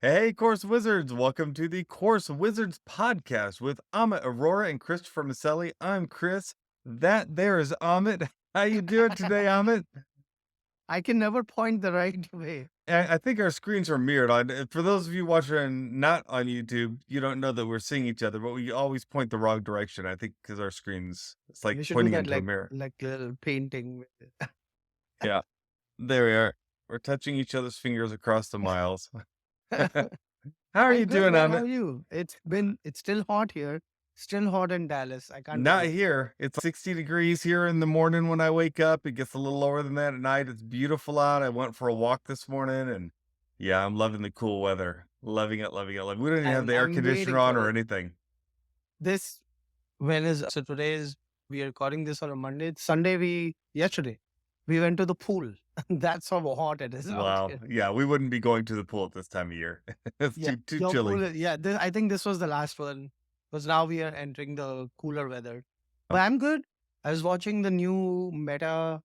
Hey, Course Wizards! Welcome to the Course Wizards podcast with Amit Aurora and Christopher Maselli. I'm Chris. That there is Amit. How you doing today, Amit? I can never point the right way. I think our screens are mirrored. For those of you watching not on YouTube, you don't know that we're seeing each other, but we always point the wrong direction. I think because our screens, it's like We should do pointing that into a mirror. like little painting. Yeah, there we are. We're touching each other's fingers across the miles. How are you I'm good, doing, man. How Amit? are you? It's still hot here. Still hot in Dallas. I can't Not believe it. here. It's 60 degrees here in the morning when I wake up. It gets a little lower than that at night. It's beautiful out. I went for a walk this morning and yeah, I'm loving the cool weather. Loving it, loving it. Loving We don't even have I'm the air I'm conditioner waiting on for or it. anything. This when is so today is we are recording this on a Monday. Sunday yesterday we went to the pool. That's how hot it is out Wow. here. Yeah, we wouldn't be going to the pool at this time of year. It's Yeah, too your pool. chilly. I think this was the last one because now we are entering the cooler weather. Oh, But I'm good. I was watching the new MetaCon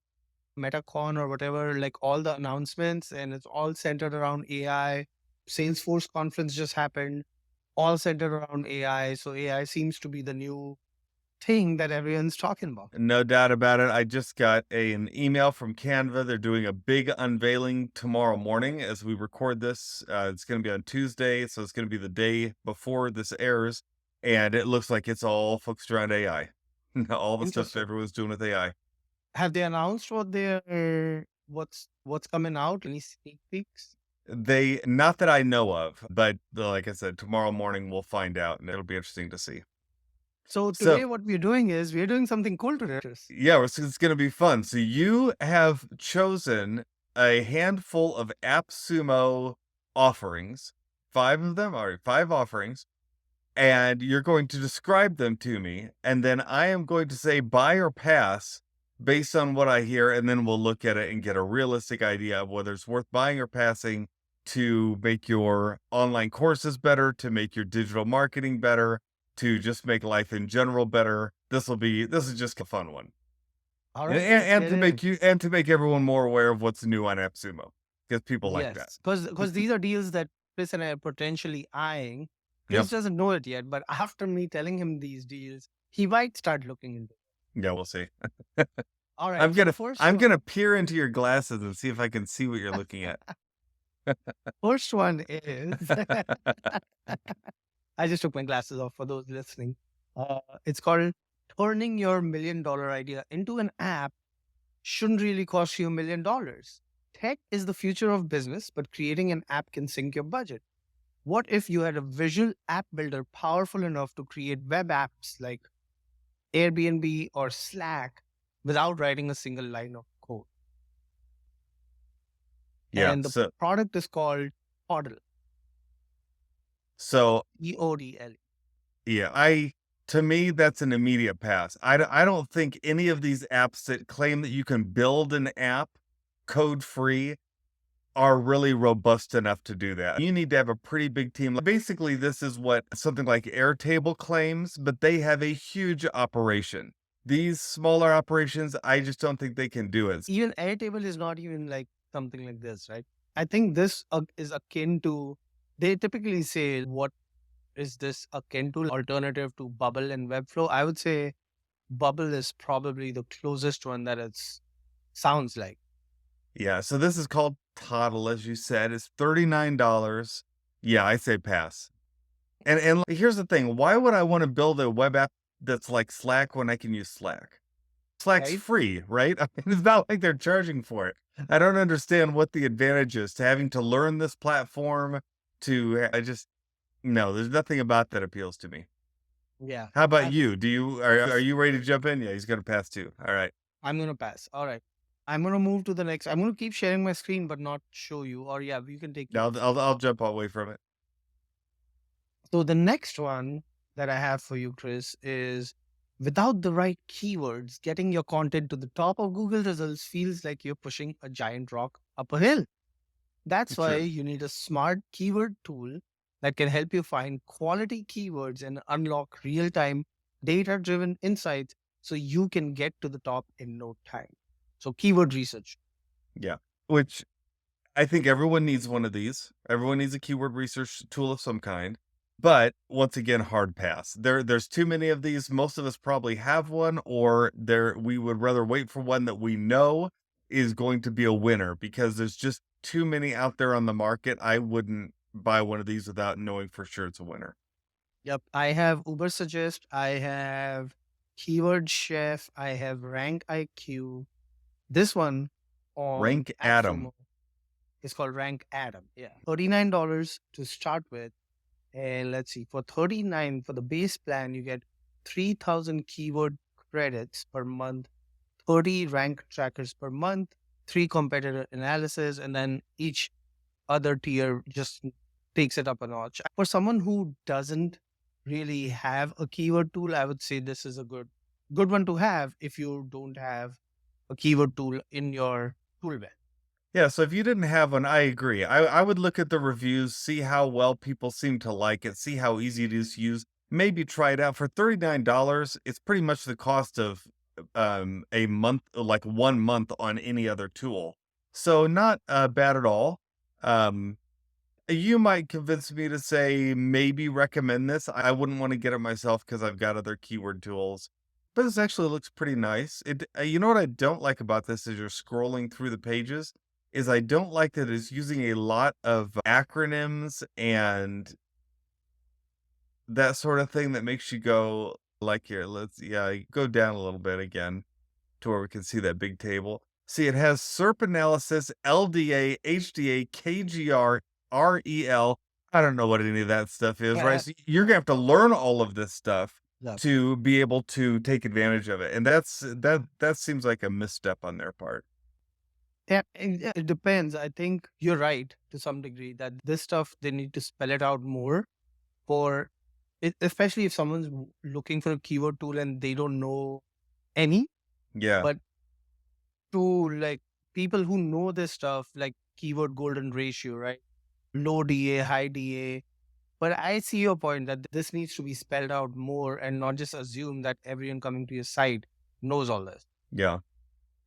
or whatever, like all the announcements, and it's all centered around AI. Salesforce conference just happened, all centered around AI. So AI seems to be the new thing that everyone's talking about. no doubt about it. I just got an email from Canva. They're doing a big unveiling tomorrow morning as we record this. It's going to be on Tuesday, so it's going to be the day before this airs, and it looks like it's all focused around AI. All the stuff that Interesting. everyone's doing with AI. Have they announced what's coming out? Any sneak peeks? They not that I know of, but like I said, tomorrow morning we'll find out, and it'll be interesting to see. So So today, what we're doing is we're doing something cool today. yeah, it's going to be fun. So you have chosen a handful of AppSumo offerings, five of them, or five offerings, and you're going to describe them to me, and then I am going to say buy or pass based on what I hear, and then we'll look at it and get a realistic idea of whether it's worth buying or passing to make your online courses better, to make your digital marketing better, to just make life in general better. This is just a fun one. All And right, let's and get to make in. you and to make everyone more aware of what's new on AppSumo, because people like that. Yes, because these are deals that Chris and I are potentially eyeing. Yep. Chris doesn't know it yet, but after me telling him these deals, he might start looking into it. Yeah, we'll see. All right. I'm So the gonna first I'm one, gonna peer into your glasses and see if I can see what you're looking at. first one is I just took my glasses off for those listening. It's called turning your $1 million idea into an app shouldn't really cost you $1 million. Tech is the future of business, but creating an app can sink your budget. What if you had a visual app builder powerful enough to create web apps like Airbnb or Slack without writing a single line of code? Yeah, And the product is called Podl, so EODL. yeah, I to me, that's an immediate pass. I don't think any of these apps that claim that you can build an app code free are really robust enough to do that. You need to have a pretty big team. Basically, this is what something like Airtable claims, but they have a huge operation. These smaller operations, I just don't think they can do it. Even Airtable is not even like something like this, right? I think this is akin to, they typically say, what is this akin to alternative to Bubble and Webflow? I would say Bubble is probably the closest one that it sounds like. Yeah, so this is called Toddle, as you said. It's $39. Yeah, I say pass. And here's the thing, why would I wanna build a web app that's like Slack when I can use Slack? Slack's Right? free, right? I mean, it's not like they're charging for it. I don't understand what the advantage is to having to learn this platform to I just no, there's nothing about that appeals to me. Yeah. How about I'm you? Do you are you ready to jump in? Yeah, he's gonna pass too. All right. I'm gonna pass. All right. I'm gonna move to the next. I'm gonna keep sharing my screen but not show you. Or yeah, you can take Now yours. I'll jump away from it. So the next one that I have for you, Chris, is without the right keywords, getting your content to the top of Google results feels like you're pushing a giant rock up a hill. That's why True. you need a smart keyword tool that can help you find quality keywords and unlock real time data driven insights so you can get to the top in no time. So, keyword research. Yeah. Which I think everyone needs one of these. Everyone needs a keyword research tool of some kind. But once again, hard pass. There's too many of these. Most of us probably have one, or there we would rather wait for one that we know is going to be a winner because there's just too many out there on the market. I wouldn't buy one of these without knowing for sure it's a winner. Yep. I have Uber Suggest. I have Keyword Chef. I have Rank IQ. This one on Rank Atom. AppSumo is called Rank Adam. Yeah. $39 to start with. And let's see, for 39 for the base plan, you get 3,000 keyword credits per month, 30 rank trackers per month, 3 competitor analysis, and then each other tier just takes it up a notch. For someone who doesn't really have a keyword tool, I would say this is a good one to have if you don't have a keyword tool in your tool belt. Yeah, so if you didn't have one, I agree. I would look at the reviews, see how well people seem to like it, see how easy it is to use, maybe try it out. For $39, it's pretty much the cost of a month, like 1 month on any other tool. So not bad at all. Um you might convince me to say maybe recommend this. I wouldn't want to get it myself because I've got other keyword tools. But this actually looks pretty nice. You know what I don't like about this as you're scrolling through the pages is I don't like that it's using a lot of acronyms and that sort of thing that makes you go like here. Let's go down a little bit again to where we can see that big table. See, it has SERP analysis, LDA, HDA, KGR, REL. I don't know what any of that stuff is, right? So you're gonna have to learn all of this stuff Yeah. to be able to take advantage of it. And that seems like a misstep on their part. Yeah, yeah, it depends. I think you're right to some degree that this stuff they need to spell it out more for it, especially if someone's looking for a keyword tool and they don't know any. Yeah. But to like people who know this stuff, like keyword golden ratio, right? Low DA, high DA. But I see your point that this needs to be spelled out more and not just assume that everyone coming to your site knows all this. Yeah.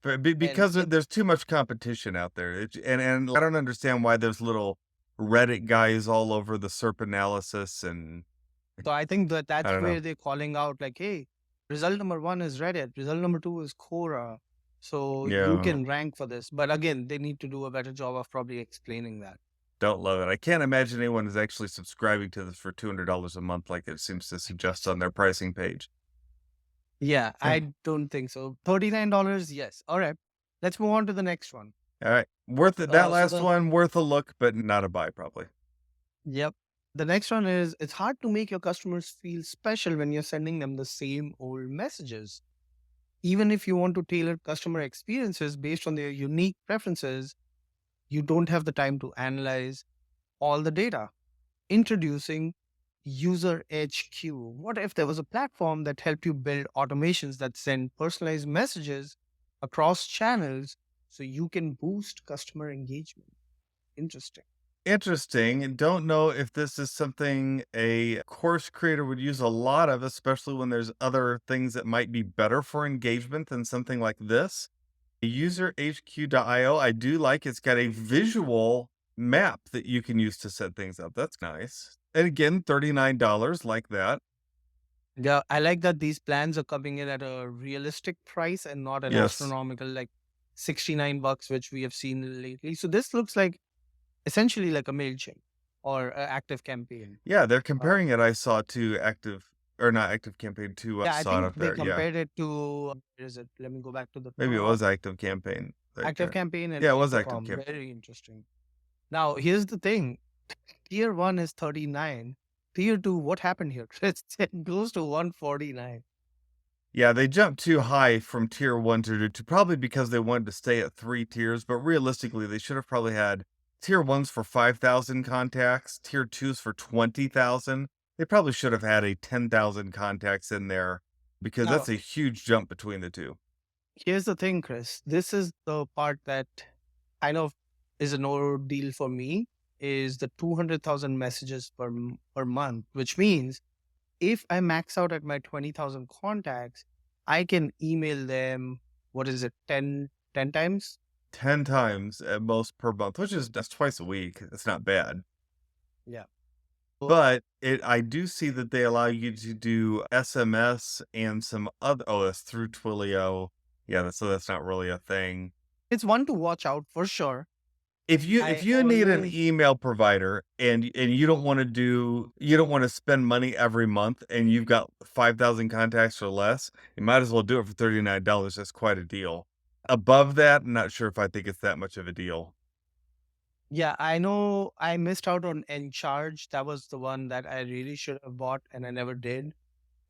And Because there's too much competition out there. And I don't understand why there's little Reddit guys all over the SERP analysis and so I think that I that's don't know. where they're calling out like, hey, result number one is Reddit, result number two is Quora. So you Yeah. can rank for this. But again, they need to do a better job of probably explaining that. Don't love it. I can't imagine anyone is actually subscribing to this for $200 a month like it seems to suggest on their pricing page. Yeah, Eh, I don't think so. $39, yes. All right. Let's move on to the next one. alright. Worth it that So last the one, worth a look, but not a buy probably. Yep. The next one is it's hard to make your customers feel special when you're sending them the same old messages. Even if you want to tailor customer experiences based on their unique preferences, you don't have the time to analyze all the data. Introducing User HQ. What if there was a platform that helped you build automations that send personalized messages across channels so you can boost customer engagement? Interesting. Interesting. Don't know if this is something a course creator would use a lot of, especially when there's other things that might be better for engagement than something like this. UserHQ.io, I do like it's got a visual map that you can use to set things up. That's nice. And again, $39 like that. Yeah, I like that these plans are coming in at a realistic price and not an Yes. astronomical like $69, which we have seen lately. So this looks like essentially like a MailChimp or a active campaign. Yeah, they're Uh, comparing it, I saw, to Active or not Active Campaign, to, yeah, I saw it think up they there, yeah. compared it to where is it? Let me go back to the Maybe it top. was Active Campaign. Like, Active campaign and yeah, it was Active mail.com. Campaign. Very interesting. Now here's the thing. Tier one is 39. Tier two, what happened here? It goes to 149. Yeah, they jumped too high from tier 1 to 2, probably because they wanted to stay at 3 tiers, but realistically, they should have probably had tier 1s for 5,000 contacts, tier 2s for 20,000. They probably should have had a 10,000 contacts in there because that's Now a huge jump between the 2. here's the thing, Chris. This is the part that kind of is a no deal for me is the 200,000 messages per month, which means if I max out at my 20,000 contacts, I can email them, what is it, 10 times? 10 times at most per month, which is that's twice a week. It's not bad. Yeah. So But I do see that they allow you to do SMS and some other that's through Twilio. Yeah, so that's not really a thing. it's one to watch out for sure. If I you need an always, email provider and you don't wanna spend money every month and you've got 5,000 contacts or less, you might as well do it for $39. That's quite a deal. Above that, I'm not sure if I think it's that much of a deal. yeah, I know I missed out on Encharge. That was the one that I really should have bought and I never did.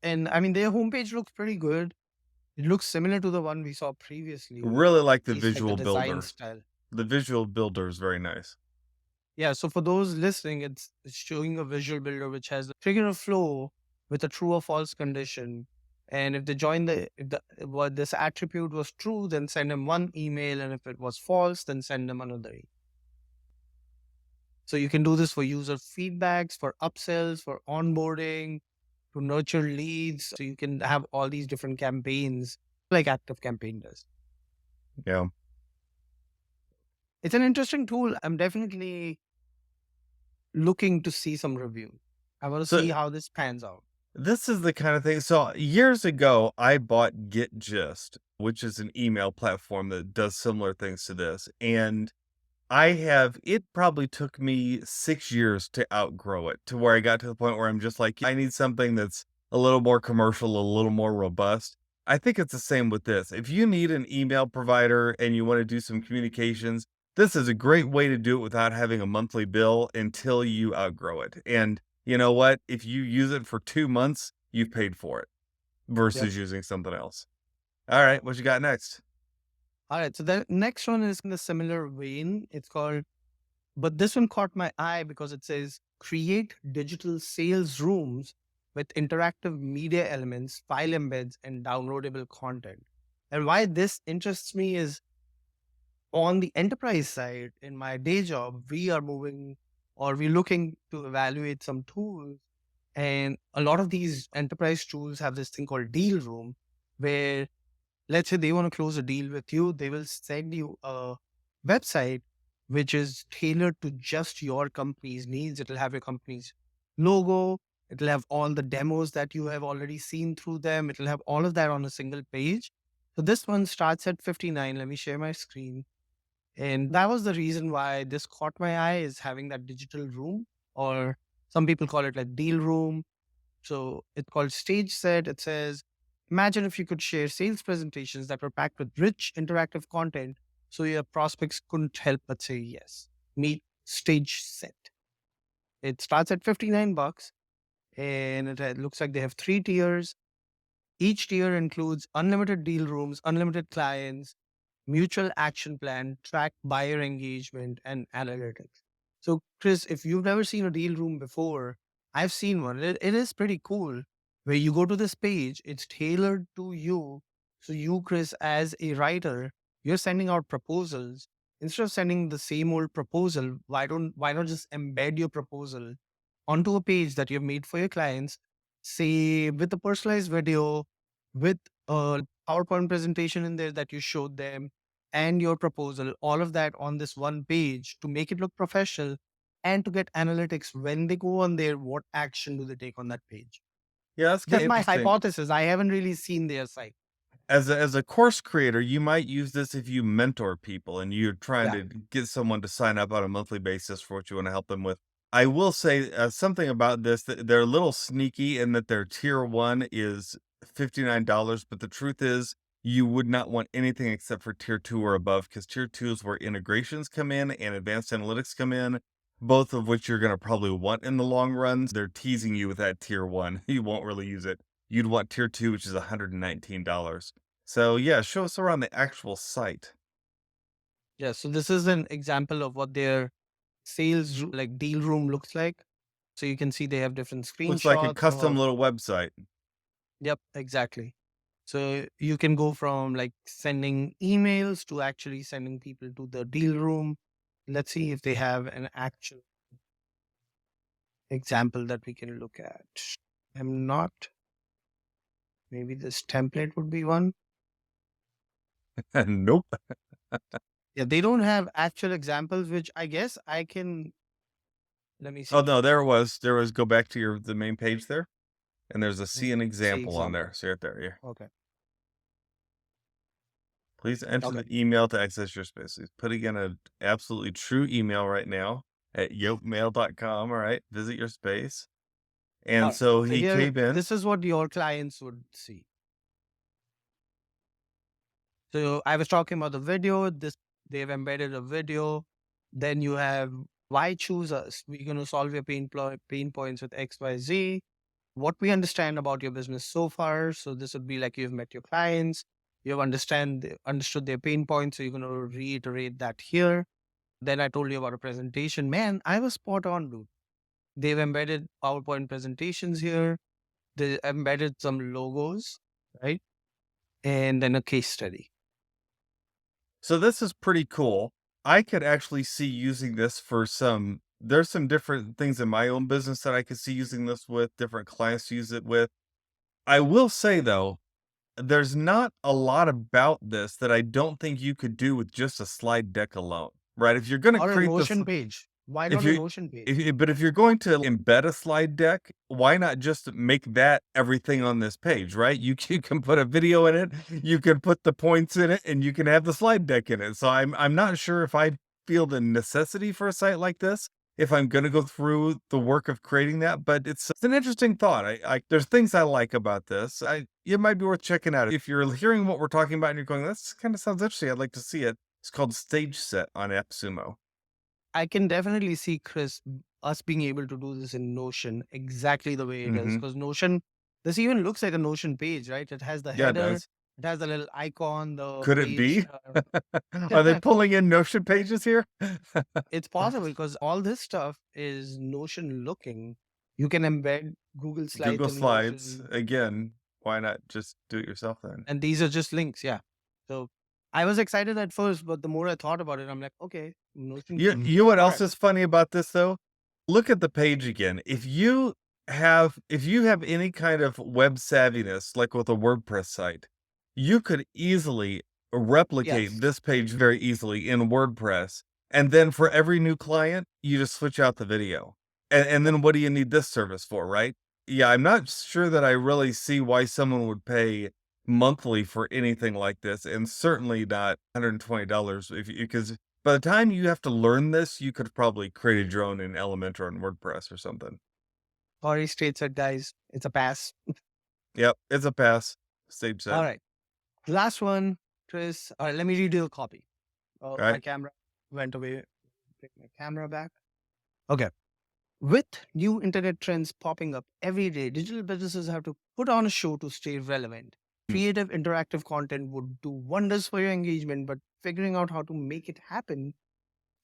And I mean, their homepage looks pretty good. It looks similar to the one we saw previously, Really like at the least like the visual design builder. style. The visual builder is very nice. Yeah, so for those listening, it's showing a visual builder which has a trigger of flow with a true or false condition. And if they join if the what this attribute was true, then send them one email, and if it was false, then send them another. So you can do this for user feedbacks, for upsells, for onboarding, to nurture leads. So you can have all these different campaigns like Active Campaign does. Yeah. It's an interesting tool. I'm definitely looking to see some review. I want to So see how this pans out. this is the kind of thing. So years ago, I bought GetGist, which is an email platform that does similar things to this. And it probably took me 6 years to outgrow it to where I got to the point where I'm just like, I need something that's a little more commercial, a little more robust. I think it's the same with this. If you need an email provider and you want to do some communications, this is a great way to do it without having a monthly bill until you outgrow it. And you know what? If you use it for 2 months, you've paid for it Yep. versus using something else. All right, what you got next? All right. So the next one is in a similar vein. It's called, but this one caught my eye because it says create digital sales rooms with interactive media elements, file embeds, and downloadable content. And why this interests me is on the enterprise side, in my day job, we are moving or we're looking to evaluate some tools. And a lot of these enterprise tools have this thing called deal room, where let's say they want to close a deal with you, they will send you a website which is tailored to just your company's needs. It'll have your company's logo, it'll have all the demos that you have already seen through them, it'll have all of that on a single page. So this one starts at 59. Let me share my screen. And that was the reason why this caught my eye, is having that digital room, or some people call it like deal room. So it's called Stage Set. It says, imagine if you could share sales presentations that were packed with rich interactive content so your prospects couldn't help but say yes. Meet Stage Set. It starts at 59 bucks and it looks like they have three tiers. Each tier includes unlimited deal rooms, unlimited clients, mutual action plan, track buyer engagement, and analytics. So, Chris, if you've never seen a deal room before, I've seen one. It is pretty cool. Where you go to this page, it's tailored to you. So, you, Chris, as a writer, you're sending out proposals. Instead of sending the same old proposal, why not just embed your proposal onto a page that you've made for your clients, say with a personalized video, with a PowerPoint presentation in there that you showed them, and your proposal, all of that on this one page to make it look professional and to get analytics when they go on there, what action do they take on that page? Yeah, that's kind Just of my interesting. hypothesis. I haven't really seen their site. As a course creator, you might use this if you mentor people and you're trying Yeah. to get someone to sign up on a monthly basis for what you want to help them with. I will say something about this that they're a little sneaky in that their tier one is $59, but the truth is you would not want anything except for tier two or above because tier two is where integrations come in and advanced analytics come in, both of which you're going to probably want in the long run. They're teasing you with that tier one. You won't really use it. You'd want tier two, which is $119. So yeah, show us around the actual site. Yeah. So this is an example of what their like deal room looks like. So you can see they have different Looks like a screenshots custom of, little website. yep, exactly. So you can go from like sending emails to actually sending people to the deal room. Let's see if they have an actual example that we can look at. I'm not. Maybe this template would be one. Nope. Yeah, they don't have actual examples, which I guess I can. Let me Oh, see. no, there was go back to the main page there, and there's a see an See example on there. example. See right there, yeah. Okay. Please enter Okay. the email to access your space. He's putting in an absolutely true email right now at yopemail.com, all right? Visit your space. All And right. so So he here, came in. this is what your clients would see. So I was talking about the video. This they've embedded a video. Then you have why choose us? We're going to solve your pain points with X, Y, Z. What we understand about your business so far. So this would be like you've met your clients, you've understood their pain points. So you're going to reiterate that here. Then I told you about a presentation. Man, I was spot on, dude. They've embedded PowerPoint presentations here. They embedded some logos, right? And then a case study. So this is pretty cool. I could actually see using this for there's some different things in my own business that I could see using this with, different clients to use it with. I will say though, there's not a lot about this that I don't think you could do with just a slide deck alone, right? If you're going to Or a create this, Notion page. Why if not a you, Notion page? but if you're going to embed a slide deck, why not just make that everything on this page, right? You can put a video in it, you can put the points in it, and you can have the slide deck in it. So I'm not sure if I feel the necessity for a site like this if I'm going to go through the work of creating that, but it's an interesting thought. There's things I like about this. It might be worth checking out if you're hearing what we're talking about and you're going, "This kind of sounds interesting. I'd like to see it." It's called Stage Set on AppSumo. I can definitely see, Chris, us being able to do this in Notion exactly the way it is. Hmm. Because Notion, this even looks like a Notion page, right? It has the Yeah, it header, does. it has the little icon, the Could it page. be? Are they pulling in Notion pages here? It's possible because all this stuff is Notion looking. You can embed Google Slides Google in Slides, Notion, again, why not just do it yourself then? and these are just links. Yeah. So I was excited at first, but the more I thought about it, I'm like, okay, Notion. You know what All else right. is funny about this though? Look at the page again. If you have any kind of web savviness, like with a WordPress site, you could easily replicate Yes. this page very easily in WordPress. And then for every new client, you just switch out the video. And then what do you need this service for, right? Yeah, I'm not sure that I really see why someone would pay monthly for anything like this, and certainly not $120 if because by the time you have to learn this, you could probably create your own in Elementor and WordPress or something. Sorry, straight set guys. It's a pass. Yep, it's a pass. Stage All set. right. Last one, Chris. All right, let me read you the copy. Oh, All my right. camera went away. Take my camera back. Okay. With new internet trends popping up every day, digital businesses have to put on a show to stay relevant. Hmm. Creative, interactive content would do wonders for your engagement, but figuring out how to make it happen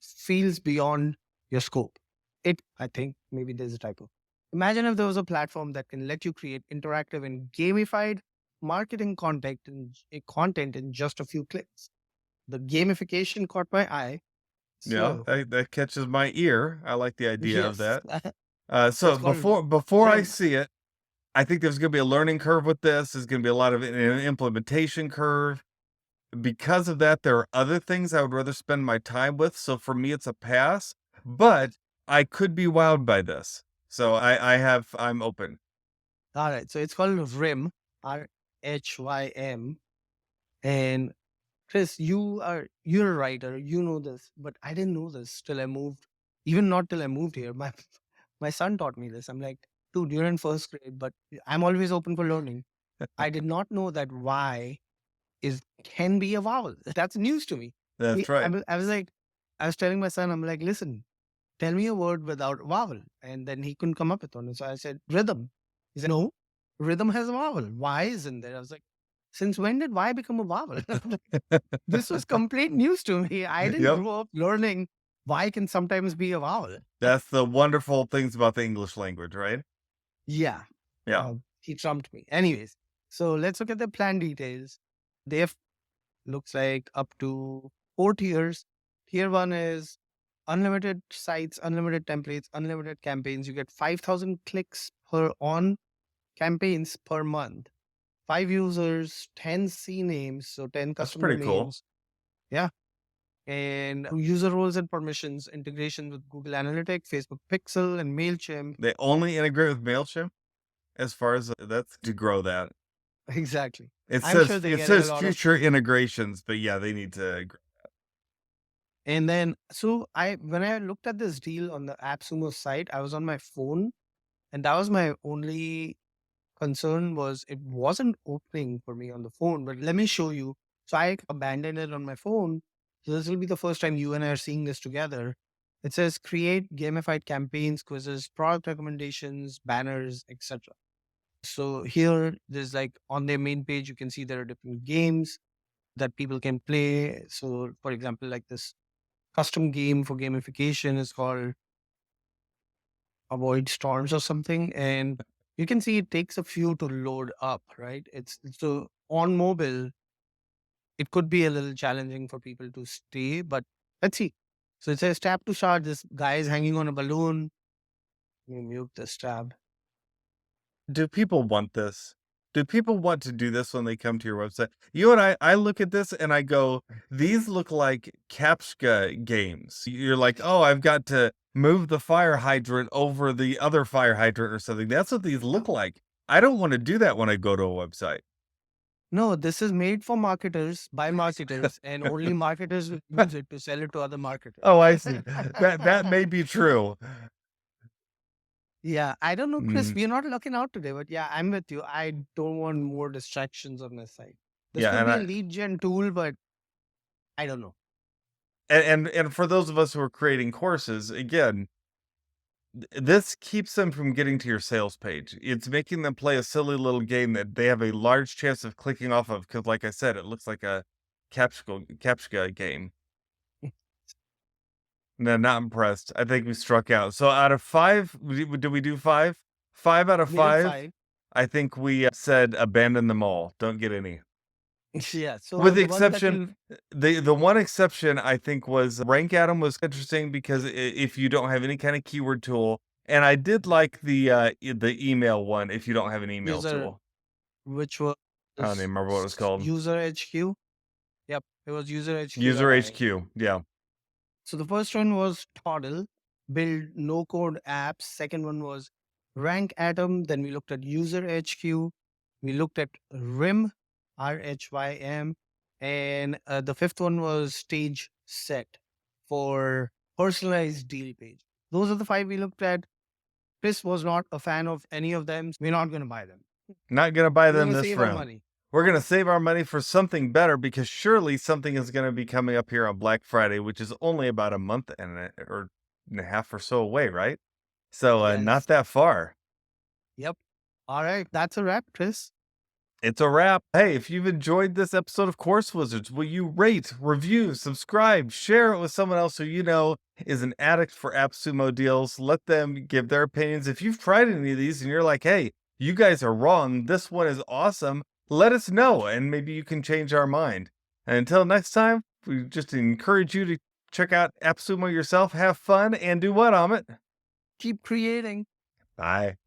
feels beyond your scope. I think, maybe there's a typo. Imagine if there was a platform that can let you create interactive and gamified marketing content in just a few clicks. The gamification caught my eye. Yeah, So, that catches my ear. I like the idea of yes, that. So it's called before I RIM. see it, I think there's gonna be a learning curve with this. There's gonna be a lot of an implementation curve. Because of that, there are other things I would rather spend my time with. So for me, it's a pass, but I could be wowed by this. So I'm open. All right. So it's called RIM, RHYM. And Chris, you're a writer, you know this, but I didn't know this till I moved. Even not till I moved here. My son taught me this. I'm like, dude, you're in first grade, but I'm always open for learning. I did not know that Y is can be a vowel. That's news to me. That's right. I was like, I was telling my son, I'm like, listen, tell me a word without a vowel. And then he couldn't come up with one. So I said, rhythm. He said, no, rhythm has a vowel. Y is in there. I was like, since when did Y become a vowel? This was complete news to me. I didn't Yep. grow up learning Y can sometimes be a vowel. That's the wonderful things about the English language, right? Yeah. Yeah. He trumped me. Anyways, so let's look at the plan details. They have looks like up to 4 tiers. Tier one is unlimited sites, unlimited templates, unlimited campaigns. You get 5,000 clicks per on campaigns per month. 5 users, 10 C names, so 10 That's customer pretty cool. names. Yeah. and user roles and permissions, integration with Google Analytics, Facebook Pixel, and MailChimp. They only integrate with MailChimp as far as that's to grow that. Exactly. It I'm sure says they're it getting a says lot of. future integrations, but yeah, they need to. And then, so when I looked at this deal on the AppSumo site, I was on my phone, and that was my only concern was it wasn't opening for me on the phone. But let me show you. So I abandoned it on my phone. So this will be the first time you and I are seeing this together. It says create gamified campaigns, quizzes, product recommendations, banners, etc. So here, there's like on their main page, you can see there are different games that people can play. So, for example, like this custom game for gamification is called Avoid Storms or something. And you can see it takes a few to load up, right? It's so on mobile, it could be a little challenging for people to stay, but let's see. So it says tap to start. This guy is hanging on a balloon. Let me mute this tab. Do people want this? Do people want to do this when they come to your website? You and I look at this and I go, these look like CAPTCHA games. You're like, oh, I've got to move the fire hydrant over the other fire hydrant or something. That's what these look like. I don't want to do that when I go to a website. No, this is made for marketers by marketers, and only marketers will use it to sell it to other marketers. Oh, I see. That may be true. Yeah, I don't know, Chris. Mm, We're not looking out today, but yeah, I'm with you. I don't want more distractions on my site. This yeah, could and be a I lead gen tool, but I don't know. and for those of us who are creating courses, again, this keeps them from getting to your sales page. It's making them play a silly little game that they have a large chance of clicking off of because, like I said, it looks like a CAPTCHA game. No, not impressed. I think we struck out. So out of 5, did we do 5? 5 out of We did 5, five. I think we, said abandon them all, don't get any. Yeah. So With the the ones that exception will the one exception I think was Rank Atom was interesting because if you don't have any kind of keyword tool, and I did like the email one if you don't have an email user, tool. which was I don't even remember what it was called. user HQ. Yep, it was User userhq.io. HQ. Yeah. So the first one was Toddle, build no code apps. Second one was Rank Atom. Then we looked at User HQ. We looked at RIM, RHYM. And the fifth one was Stage Set for personalized deal page. Those are the 5 we looked at. Chris was not a fan of any of them. We're not going to buy them. Not gonna buy We're going them to this save our round. money. We're gonna save our money for something better because surely something is gonna be coming up here on Black Friday, which is only about a month or and a half or so away, right? So not Yes. that far. Yep. All right. That's a wrap, Chris. It's a wrap. Hey, if you've enjoyed this episode of Course Wizards, will you rate, review, subscribe, share it with someone else who you know is an addict for AppSumo deals? Let them give their opinions. If you've tried any of these and you're like, hey, you guys are wrong, this one is awesome, let us know and maybe you can change our mind. And until next time, we just encourage you to check out AppSumo yourself, have fun, and do what, Amit? Keep creating. Bye.